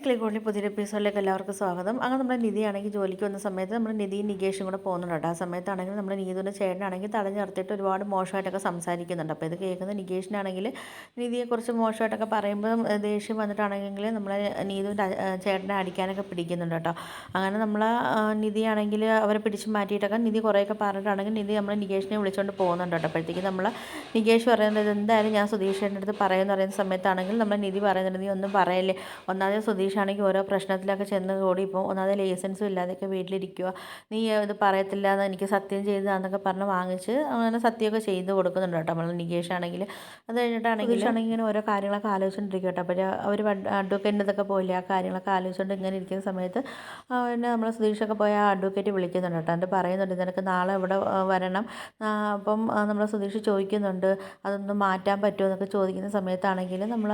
ക്ലിക്കോളിൻ്റെ പുതിയൊരു എപ്പിസോഡിലേക്ക് എല്ലാവർക്കും സ്വാഗതം. അങ്ങനെ നമ്മുടെ നിധിയാണെങ്കിൽ ജോലിക്ക് വന്ന സമയത്ത് നമ്മുടെ നിധിയും നികേഷും കൂടെ പോകുന്നുണ്ട് കേട്ടോ. ആ സമയത്താണെങ്കിൽ നമ്മുടെ നീതുവിൻ്റെ ചേട്ടനാണെങ്കിൽ തടഞ്ഞു നിർത്തിയിട്ട് ഒരുപാട് മോശമായിട്ടൊക്കെ സംസാരിക്കുന്നുണ്ട്. അപ്പോൾ ഇത് കേൾക്കുന്ന നികേഷിനാണെങ്കിൽ നിധിയെക്കുറിച്ച് മോശമായിട്ടൊക്കെ പറയുമ്പോൾ ദേഷ്യം വന്നിട്ടാണെങ്കിൽ നമ്മളെ നീതുവിൻ്റെ ചേട്ടനെ അടിക്കാനൊക്കെ പിടിക്കുന്നുണ്ട് കേട്ടോ. അങ്ങനെ നമ്മൾ നിധിയാണെങ്കിൽ അവരെ പിടിച്ച് മാറ്റിയിട്ടൊക്കെ നിധി കുറേയൊക്കെ പറഞ്ഞിട്ടാണെങ്കിൽ നിധി നമ്മൾ നികേഷിനെ വിളിച്ചുകൊണ്ട് പോകുന്നുണ്ട് കേട്ടോ. അപ്പോഴത്തേക്കും നമ്മൾ നികേഷ് പറയുന്നത് എന്തായാലും ഞാൻ സുധീഷേൻ്റെ അടുത്ത് പറയുമെന്ന് പറയുന്ന സമയത്താണെങ്കിൽ നമ്മൾ നിധി പറയുന്നുണ്ട്, നീ ഒന്നും പറയല്ലേ, ഒന്നാമത് സുധീഷാണെങ്കിൽ ഓരോ പ്രശ്നത്തിലൊക്കെ ചെന്ന് കൂടി ഇപ്പോൾ ഒന്നാമത് ലൈസൻസും ഇല്ലാതെയൊക്കെ വീട്ടിലിരിക്കുക, നീ ഇത് പറയത്തില്ല എന്ന് എനിക്ക് സത്യം ചെയ്തതാന്നൊക്കെ പറഞ്ഞ് വാങ്ങിച്ച് അങ്ങനെ സത്യമൊക്കെ ചെയ്ത് കൊടുക്കുന്നുണ്ട് കേട്ടോ നമ്മൾ നികേഷാണെങ്കിൽ. അത് കഴിഞ്ഞിട്ടാണെങ്കിൽ ഇങ്ങനെ ഓരോ കാര്യങ്ങളൊക്കെ ആലോചിച്ചുകൊണ്ടിരിക്കും കേട്ടോ. അപ്പോൾ അവർ അഡ്വക്കേറ്റിൻ്റെ ഇതൊക്കെ പോയില്ലേ, ആ കാര്യങ്ങളൊക്കെ ആലോചിച്ചുകൊണ്ട് ഇങ്ങനെ ഇരിക്കുന്ന സമയത്ത് പിന്നെ നമ്മൾ സുധീഷൊക്കെ പോയി ആ അഡ്വക്കേറ്റ് വിളിക്കുന്നുണ്ട് കേട്ടോ. എന്നിട്ട് പറയുന്നുണ്ട് നിനക്ക് നാളെ ഇവിടെ വരണം. അപ്പം നമ്മൾ സുധീഷ് ചോദിക്കുന്നുണ്ട് അതൊന്ന് മാറ്റാൻ പറ്റുമോ എന്നൊക്കെ ചോദിക്കുന്ന സമയത്താണെങ്കിൽ നമ്മൾ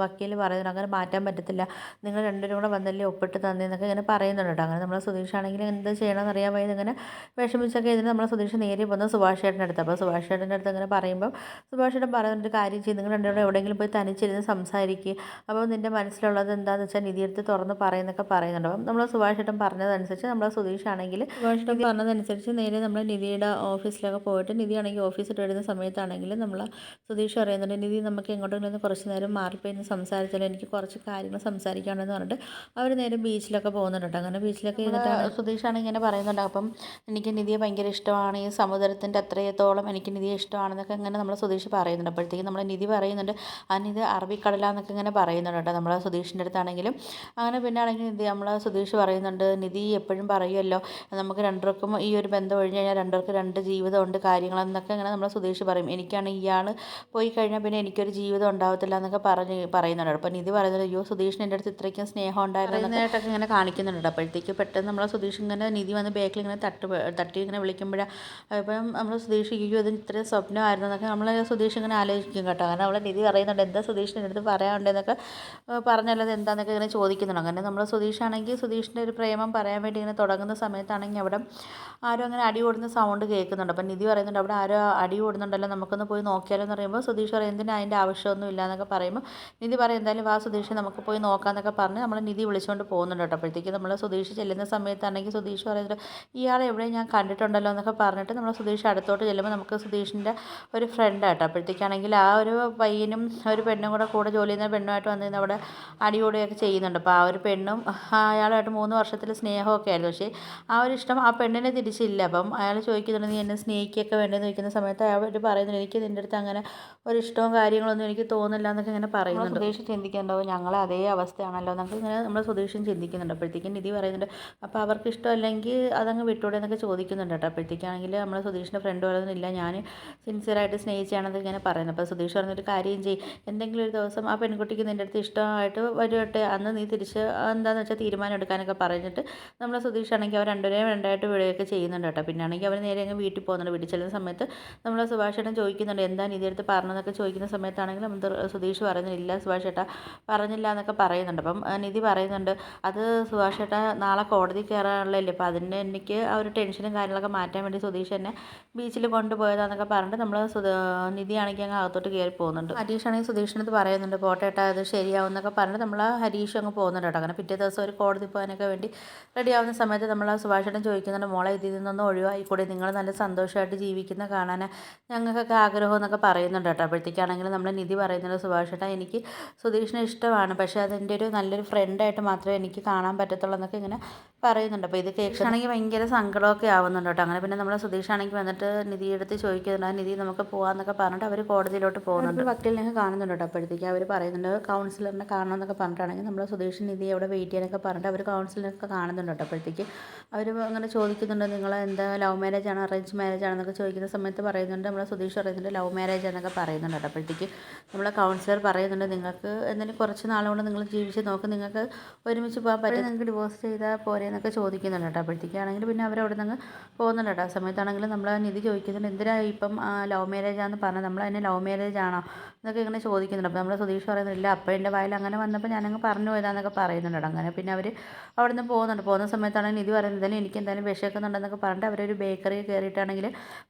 വക്കീൽ പറയുന്നുണ്ട് അങ്ങനെ മാറ്റാൻ പറ്റത്തില്ല, നിങ്ങൾ രണ്ടുപേരും കൂടെ വന്നല്ലേ ഒപ്പിട്ട് തന്നേന്നൊക്കെ ഇങ്ങനെ പറയുന്നുണ്ട് കേട്ടോ. അങ്ങനെ നമ്മൾ സുധീഷാണെങ്കിൽ എന്ത് ചെയ്യണമെന്ന് അറിയാൻ പോയി ഇങ്ങനെ വിഷമിച്ചൊക്കെ ഇതിന് നമ്മൾ സുധീഷ് നേരെ പോകുന്ന സുഭാഷ് ചേട്ടൻ്റെ അടുത്ത്. അപ്പോൾ സുഭാഷ് ചേട്ടൻ്റെ അടുത്ത് ഇങ്ങനെ പറയുമ്പോൾ സുഭാഷ് ചേട്ടൻ പറയുന്നൊരു കാര്യം ചെയ്യും, നിങ്ങൾ രണ്ടുപേരും എവിടെയെങ്കിലും പോയി തനിച്ചിരുന്ന് സംസാരിക്കുക, അപ്പോൾ നിൻ്റെ മനസ്സിലുള്ളത് എന്താണെന്ന് വെച്ചാൽ നിധിയെടുത്ത് തുറന്ന് പറയുന്നൊക്കെ പറയുന്നുണ്ട്. അപ്പം നമ്മൾ സുഭാഷ് ചേട്ടൻ പറഞ്ഞതനുസരിച്ച് നമ്മൾ സുധീഷാണെങ്കിൽ സുഭാഷ് ചേട്ടൻ പറഞ്ഞതനുസരിച്ച് നേരെ നമ്മൾ നിധിയുടെ ഓഫീസിലൊക്കെ പോയിട്ട് നിധിയാണെങ്കിൽ ഓഫീസിൽ വരുന്ന സമയത്താണെങ്കിൽ നമ്മൾ സുധീഷ് പറയുന്നുണ്ട്, നിധി നമുക്ക് എങ്ങോട്ടെങ്കിലും കുറച്ച് നേരം മാറിപ്പോയി സംസാരിച്ചാലും എനിക്ക് കുറച്ച് കാര്യങ്ങൾ സംസാരിക്കാമെന്ന് പറഞ്ഞിട്ട് അവർ നേരെ ബീച്ചിലൊക്കെ പോകുന്നുണ്ട് കേട്ടോ. അങ്ങനെ ബീച്ചിലൊക്കെ ഇരുന്നിട്ടാണ് സുധീഷാണ് ഇങ്ങനെ പറയുന്നുണ്ട്, അപ്പം എനിക്ക് നിധിയെ ഭയങ്കര ഇഷ്ടമാണ്, ഈ സമുദ്രത്തിൻ്റെ അത്രത്തോളം എനിക്ക് നിധിയെ ഇഷ്ടമാണെന്നൊക്കെ ഇങ്ങനെ നമ്മൾ സുധീഷ് പറയുന്നുണ്ട്. അപ്പോഴത്തേക്കും നമ്മൾ നിധി പറയുന്നുണ്ട് ആ നിധി അറബിക്കടലാന്നൊക്കെ ഇങ്ങനെ പറയുന്നുണ്ട് കേട്ടോ നമ്മൾ സുധീഷിൻ്റെ അടുത്താണെങ്കിലും. അങ്ങനെ പിന്നെ ആണെങ്കിൽ നിധി നമ്മൾ സുധീഷ് പറയുന്നുണ്ട്, നിധി എപ്പോഴും പറയുമല്ലോ നമുക്ക് രണ്ടുപേർക്കും ഈ ഒരു ബന്ധം ഒഴിഞ്ഞ് കഴിഞ്ഞാൽ രണ്ടുപേർക്ക് രണ്ട് ജീവിതമുണ്ട് കാര്യങ്ങളെന്നൊക്കെ ഇങ്ങനെ നമ്മൾ സുധീഷ് പറയും, എനിക്കാണെങ്കിൽ ഇയാൾ പോയി കഴിഞ്ഞാൽ പിന്നെ എനിക്കൊരു ജീവിതം ഉണ്ടാവത്തില്ല എന്നൊക്കെ പറയുന്നുണ്ട്. അപ്പോൾ നിധി പറയുന്നത് അയ്യോ സുധീഷിന് എൻ്റെ അടുത്ത് ഇത്രയ്ക്കും സ്നേഹം ഉണ്ടായിരുന്നതായിട്ടൊക്കെ ഇങ്ങനെ കാണിക്കുന്നുണ്ട്. അപ്പോഴത്തേക്ക് പെട്ടെന്ന് നമ്മൾ സുധീഷ് ഇങ്ങനെ നിധി വന്ന് ബാക്കിൽ ഇങ്ങനെ തട്ടി ഇങ്ങനെ വിളിക്കുമ്പോഴാണ് അപ്പം നമ്മൾ സുധീഷ് അയ്യോ അതിന് ഇത്രയും സ്വപ്നമായിരുന്നു എന്നൊക്കെ നമ്മൾ സുധീഷ് ഇങ്ങനെ ആലോചിക്കും കേട്ടോ. അങ്ങനെ അവളെ നിധി പറയുന്നുണ്ട് എന്താ സുധീഷിൻ്റെ അടുത്ത് പറയാനുണ്ടെന്നൊക്കെ പറഞ്ഞല്ലത് എന്താണെന്നൊക്കെ ഇങ്ങനെ ചോദിക്കുന്നുണ്ട്. അങ്ങനെ നമ്മൾ സുധീഷാണെങ്കിൽ സുധീഷിൻ്റെ ഒരു പ്രേമം പറയാൻ വേണ്ടി ഇങ്ങനെ തുടങ്ങുന്ന സമയത്താണെങ്കിൽ അവിടെ ആരും അങ്ങനെ അടി ഓടുന്ന സൗണ്ട് കേൾക്കുന്നുണ്ട്. അപ്പം നിധി പറയുന്നുണ്ട് അവിടെ ആരോ അടി ഓടുന്നുണ്ടല്ലോ, നമുക്കൊന്ന് പോയി നോക്കിയാലോ എന്ന് പറയുമ്പോൾ സുധീഷ് പറയും എന്തിനാ അതിൻ്റെ ആവശ്യമൊന്നും ഇല്ല എന്നൊക്കെ പറയുമ്പോൾ നിധി പറയും എന്തായാലും വാ സുധീഷ് നമുക്ക് പോയി നോക്കാമെന്നൊക്കെ പറഞ്ഞ് നമ്മൾ നിധി വിളിച്ചുകൊണ്ട് പോകുന്നുണ്ട് കേട്ടോ. അപ്പോഴത്തേക്ക് നമ്മൾ സുധീഷ് ചെല്ലുന്ന സമയത്താണെങ്കിൽ സുധീഷ് പറയുന്നത് ഇയാളെ എവിടെയും ഞാൻ കണ്ടിട്ടുണ്ടല്ലോ എന്നൊക്കെ പറഞ്ഞിട്ട് നമ്മൾ സുധീഷ് അടുത്തോട്ട് ചെല്ലുമ്പോൾ നമുക്ക് സുധീഷിൻ്റെ ഒരു ഫ്രണ്ട് ആട്ടോ. അപ്പോഴത്തേക്കാണെങ്കിൽ ആ ഒരു പയ്യനും ഒരു പെണ്ണും കൂടെ ജോലി ചെയ്യുന്ന പെണ്ണുമായിട്ട് വന്നിരുന്ന് അവിടെ അടികൂടുകയൊക്കെ ചെയ്യുന്നുണ്ട്. അപ്പോൾ ആ ഒരു പെണ്ണും അയാളുമായിട്ട് 3 വർഷത്തിൽ സ്നേഹമൊക്കെ ആയിരുന്നു. പക്ഷേ ആ ഒരു ഇഷ്ടം ആ പെണ്ണിനെ തിരിച്ചില്ല. അപ്പം അയാൾ ചോദിക്കുന്നുണ്ട് നീ എന്നെ സ്നേഹിക്കുകയൊക്കെ വേണ്ടതെന്ന് ചോദിക്കുന്ന സമയത്ത് അവർ പറയുന്നുണ്ട് എനിക്ക് നിൻ്റെ അടുത്ത് അങ്ങനെ ഒരു ഇഷ്ടവും കാര്യങ്ങളൊന്നും എനിക്ക് തോന്നില്ല എന്നൊക്കെ ഇങ്ങനെ പറയുന്നുണ്ട്. സുധീഷ് ചിന്തിക്കുന്നുണ്ടാവും ഞങ്ങൾ അതേ അവസ്ഥയാണല്ലോ എന്നൊക്കെ ഇങ്ങനെ നമ്മൾ സുധീഷും ചിന്തിക്കുന്നുണ്ട്. അപ്പോഴത്തേക്കും നിധി പറയുന്നുണ്ട് അപ്പോൾ അവർക്ക് ഇഷ്ടമല്ലെങ്കിൽ അതങ്ങ് വിട്ടൂടെ എന്നൊക്കെ ചോദിക്കുന്നുണ്ട് കേട്ടോ. അപ്പോഴത്തേക്കാണെങ്കിൽ നമ്മൾ സുധീഷിൻ്റെ ഫ്രണ്ട് പറയുന്നില്ല ഞാൻ സിൻസിയറായിട്ട് സ്നേഹിച്ചാണെന്നൊക്കെ ഇങ്ങനെ പറയുന്നത്. അപ്പോൾ സുധീഷ് പറഞ്ഞൊരു കാര്യം ചെയ്യും, എന്തെങ്കിലും ഒരു ദിവസം ആ പെൺകുട്ടിക്ക് നിൻ്റെ അടുത്ത് ഇഷ്ടമായിട്ട് വരുവട്ടെ, അന്ന് നീ തിരിച്ച് എന്താണെന്ന് വെച്ചാൽ തീരുമാനം എടുക്കാനൊക്കെ പറഞ്ഞിട്ട് നമ്മൾ സുധീഷാണെങ്കിൽ അവർ രണ്ടുപേരെയും രണ്ടായിട്ട് വിടുകയൊക്കെ ചെയ്യുന്നുണ്ട് കേട്ടോ. പിന്നെ ആണെങ്കിൽ അവർ നേരെ അങ്ങ് വീട്ടിൽ പോകുന്നുണ്ട്. വീട്ടിൽ ചെല്ലുന്ന സമയത്ത് നമ്മൾ സുഭാഷ് ചേട്ടൻ ചോദിക്കുന്നുണ്ട് എന്താ നിധി അടുത്ത് പറഞ്ഞതെന്നൊക്കെ ചോദിക്കുന്ന സമയത്താണെങ്കിൽ നമ്മൾ സുധീഷ് പറയുന്നില്ല സുഭാഷ് ചേട്ടാ പറഞ്ഞില്ല എന്നൊക്കെ പറയുന്നുണ്ട്. അപ്പം നിധി പറയുന്നുണ്ട് അത് സുഭാഷ് ചേട്ടാ നാളെ കോടതി കയറാനുള്ളതല്ലേ, അപ്പോൾ അതിന് എനിക്ക് ആ ഒരു ടെൻഷനും കാര്യങ്ങളൊക്കെ മാറ്റാൻ വേണ്ടി സുധീഷ് എന്നെ ബീച്ചിൽ കൊണ്ടുപോയതാന്നൊക്കെ പറഞ്ഞിട്ട് നമ്മൾ നിധിയാണെങ്കിൽ അങ്ങ് അകത്തോട്ട് കയറി പോകുന്നുണ്ട്. ഹരീഷാണെങ്കിൽ സുധീഷിനടുത്ത് പറയുന്നുണ്ട് പോട്ടെ ഏട്ടാ അത് ശരിയാവും എന്നൊക്കെ പറഞ്ഞിട്ട് നമ്മൾ ഹരീഷ് അങ്ങ് പോകുന്നുണ്ട് കേട്ടോ. അങ്ങനെ പിറ്റേ ദിവസം ഒരു കോടതി പോകാനൊക്കെ വേണ്ടി റെഡി ആവുന്ന സമയത്ത് നമ്മൾ സുഭാഷ് ചേട്ടൻ ചോദിക്കുന്നുണ്ട് മോളെ ഇതിൽ നിന്നൊന്നും ഒഴിവായിക്കൂടെ, നിങ്ങൾ നല്ല സന്തോഷമായിട്ട് ജീവിക്കുന്ന കാണാൻ ഞങ്ങൾക്കൊക്കെ ആഗ്രഹം എന്നൊക്കെ പറയുന്നുണ്ട് കേട്ടോ. അപ്പോഴത്തേക്കാണെങ്കിൽ നമ്മൾ നിധി പറയുന്നുണ്ട് സുഭാഷ് ചേട്ടാ എനിക്ക് സുധീഷിനെ ഇഷ്ടമാണ്, പക്ഷേ അതെൻ്റെ ഒരു നല്ലൊരു ഫ്രണ്ടായിട്ട് മാത്രമേ എനിക്ക് കാണാൻ പറ്റത്തുള്ളൂ എന്നൊക്കെ ഇങ്ങനെ പറയുന്നുണ്ട്. അപ്പോൾ ഇത് കേൾക്കുകയാണെങ്കിൽ ഭയങ്കര സങ്കടമൊക്കെ ആവുന്നുണ്ട് കേട്ടോ. അങ്ങനെ പിന്നെ നമ്മൾ സുധീഷാണെങ്കിൽ വന്നിട്ട് നിധിയെടുത്ത് ചോദിക്കുന്നുണ്ട് നിധി നമുക്ക് പോകാമെന്നൊക്കെ പറഞ്ഞിട്ട് അവർ കോടതിയിലോട്ട് പോകുന്നുണ്ട്. വക്കീലിനൊക്കെ കാണുന്നുണ്ട് കേട്ടോ. അപ്പോഴത്തേക്ക് അവർ പറയുന്നുണ്ട് കൗൺസിലറിനെ കാണണമെന്നൊക്കെ പറഞ്ഞിട്ടാണെങ്കിൽ നമ്മൾ സുധീഷ് നിധി അവിടെ വെയിറ്റ് ചെയ്യാനൊക്കെ പറഞ്ഞിട്ട് അവർ കൗൺസിലറൊക്കെ കാണുന്നുണ്ട് കേട്ടോ. അപ്പോഴത്തേക്ക് അവർ അങ്ങനെ ചോദിക്കുന്നുണ്ട് നിങ്ങൾ എന്താ ലവ് മാരേജ് ആണോ അറേഞ്ച് മാരേജ് ആണോ എന്നൊക്കെ ചോദിക്കുന്ന സമയത്ത് പറയുന്നുണ്ട് നമ്മൾ സുധീഷ് പറയുന്നുണ്ട് ലവ് മാരേജ് എന്നൊക്കെ പറയുന്നുണ്ട് കേട്ടോ. അപ്പോഴത്തേക്ക് നമ്മളെ കൗൺസിലർ പറയുന്നുണ്ട് നിങ്ങൾക്ക് എന്തെങ്കിലും കുറച്ച് നാളുകൊണ്ട് നിങ്ങൾ ജീവിച്ച് നോക്ക്, നിങ്ങൾക്ക് ഒരുമിച്ച് പോകാൻ പറ്റും, നിങ്ങൾക്ക് ഡിവോഴ്സ് ചെയ്താൽ പോരെ എന്നൊക്കെ ചോദിക്കുന്നുണ്ട് കേട്ടോ. അപ്പോഴത്തേക്കാണെങ്കിൽ പിന്നെ അവർ അവിടെ നിന്ന് പോകുന്നുണ്ട് കേട്ടോ. ആ സമയത്താണെങ്കിൽ നമ്മൾ നിധി ചോദിക്കുന്നുണ്ട് എന്തിനാ ഇപ്പം ലവ് മാരേജ് ആണെന്ന് പറഞ്ഞാൽ നമ്മൾ അതിനെ ലവ് മാരേജ് ആണോ എന്നൊക്കെ ഇങ്ങനെ ചോദിക്കുന്നുണ്ട്. അപ്പോൾ നമ്മൾ സുധീഷ് പറയുന്നില്ല അപ്പോൾ എൻ്റെ വായിൽ അങ്ങനെ വന്നപ്പോൾ ഞാനങ്ങ് പറഞ്ഞു പോയതാന്നൊക്കെ പറയുന്നുണ്ട്. അങ്ങനെ പിന്നെ അവർ അവിടെ നിന്ന് പോകുന്നുണ്ട്. പോകുന്ന സമയത്താണെങ്കിൽ നിധി പറയുന്നത് എനിക്ക് എന്തായാലും വിശക്കുന്നുണ്ടെന്നൊക്കെ പറഞ്ഞിട്ട് അവരൊരു ബേക്കറി കയറിയിട്ടാണെങ്കിൽ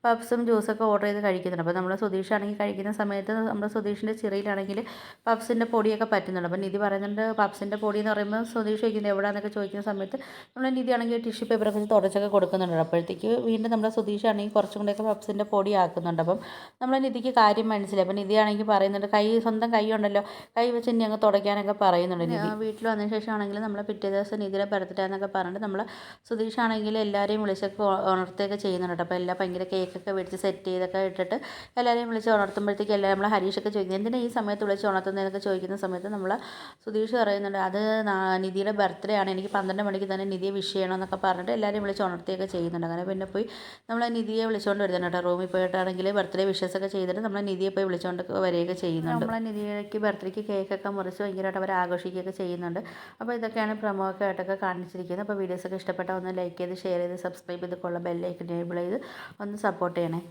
പപ്സും ജ്യൂസൊക്കെ ഓർഡർ ചെയ്ത് കഴിക്കുന്നുണ്ട്. അപ്പോൾ നമ്മൾ സുധീഷാണെങ്കിൽ കഴിക്കുന്ന സമയത്ത് നമ്മുടെ സുധീഷിൻ്റെ ചിറയിലാണെങ്കിൽ പപ്സിൻ്റെ പൊടിയൊക്കെ പറ്റുന്നുണ്ട്. അപ്പോൾ നിധി പറയുന്നുണ്ട് പപ്സിൻ്റെ പൊടി എന്ന് പറയുമ്പോൾ സുധീഷ് ചോദിക്കുന്നത് എവിടെയാണെന്നൊക്കെ ചോദിക്കുന്ന സമയത്ത് നമ്മൾ നിധിയാണെങ്കിൽ ടിഷ്യൂ പേപ്പറൊക്കെ വെച്ച് തുടച്ചൊക്കെ കൊടുക്കുന്നുണ്ട്. അപ്പോഴത്തേക്ക് വീണ്ടും നമ്മുടെ സുധീഷ് ആണെങ്കിൽ കുറച്ചും കൂടെയൊക്കെ പപ്സിൻ്റെ പൊടി ആക്കുന്നുണ്ട്. അപ്പം നമ്മൾ നിധിക്ക് കാര്യം മനസ്സിലായി. അപ്പം നിധിയാണെങ്കിൽ പറയുന്നുണ്ട് സ്വന്തം കൈ ഉണ്ടല്ലോ, കൈ വെച്ച് ഇനി അങ്ങ് തുടയ്ക്കാനൊക്കെ പറയുന്നുണ്ട് നിധി. വീട്ടിൽ വന്നതിന് ശേഷം ആണെങ്കിൽ നമ്മൾ പിറ്റേ ദിവസം നിധിയുടെ ബർത്ത്ഡേ എന്നൊക്കെ പറഞ്ഞിട്ട് നമ്മൾ സുധീഷ് ആണെങ്കിൽ എല്ലാവരെയും വിളിച്ചൊക്കെ ഉണർത്തുകയൊക്കെ ചെയ്യുന്നുണ്ട്. അപ്പോൾ എല്ലാം ഭയങ്കര കേക്കൊക്കെ മേടിച്ച് സെറ്റ് ചെയ്തൊക്കെ ഇട്ടിട്ട് എല്ലാവരെയും വിളിച്ച് ഉണർത്തുമ്പോഴത്തേക്ക് എല്ലാം നമ്മൾ ഹരീഷൊക്കെ ചോദിക്കുന്നത് എന്തിനാണ് ഈ സമയത്ത് വിളിച്ച് ഉണർത്തുന്നതെന്നൊക്കെ ചോദിക്കുന്ന സമയത്ത് നമ്മൾ സുധീഷ് പറയുന്നുണ്ട് അത് നിധിയുടെ ബർത്ത്ഡേ ആണ്, എനിക്ക് 12 മണിക്ക് തന്നെ നിധിയെ വിഷ് ചെയ്യണമെന്നൊക്കെ പറഞ്ഞിട്ട് എല്ലാവരെയും വിളിച്ച് ഉണർത്തുകയൊക്കെ ചെയ്യുന്നുണ്ട്. അങ്ങനെ പിന്നെ പോയി നമ്മൾ നിധിയെ വിളിച്ചുകൊണ്ട് വരുന്നുണ്ട് കേട്ടോ. റൂമിൽ പോയിട്ടാണെങ്കിൽ ബർത്ത്ഡേ വിഷസ് ഒക്കെ ചെയ്തിട്ട് നമ്മൾ നിധിയെ പോയി വിളിച്ചുകൊണ്ട് വരികയൊക്കെ ചെയ്യുന്നുണ്ട്. നമ്മളെ നിധിക്ക് ബർത്ത്ഡേക്ക് കേക്കൊക്കെ മുറിച്ച് ഭയങ്കരമായിട്ട് അവർ ആഘോഷിക്കുകയൊക്കെ ചെയ്യുന്നുണ്ട്. അപ്പോൾ ഇതൊക്കെയാണ് പ്രൊമോ ഒക്കെ ആയിട്ടൊക്കെ കാണിച്ചിരിക്കുന്നത്. അപ്പോൾ വീഡിയോസൊക്കെ ഇഷ്ടപ്പെട്ടാൽ ഒന്ന് ലൈക്ക് ചെയ്ത് ഷെയർ ചെയ്ത് സബ്സ്ക്രൈബ് ചെയ്ത് ബെല്ലൈക്കൻ എനേബിൾ ചെയ്ത് ഒന്ന് സപ്പോർട്ട് ചെയ്യണേ.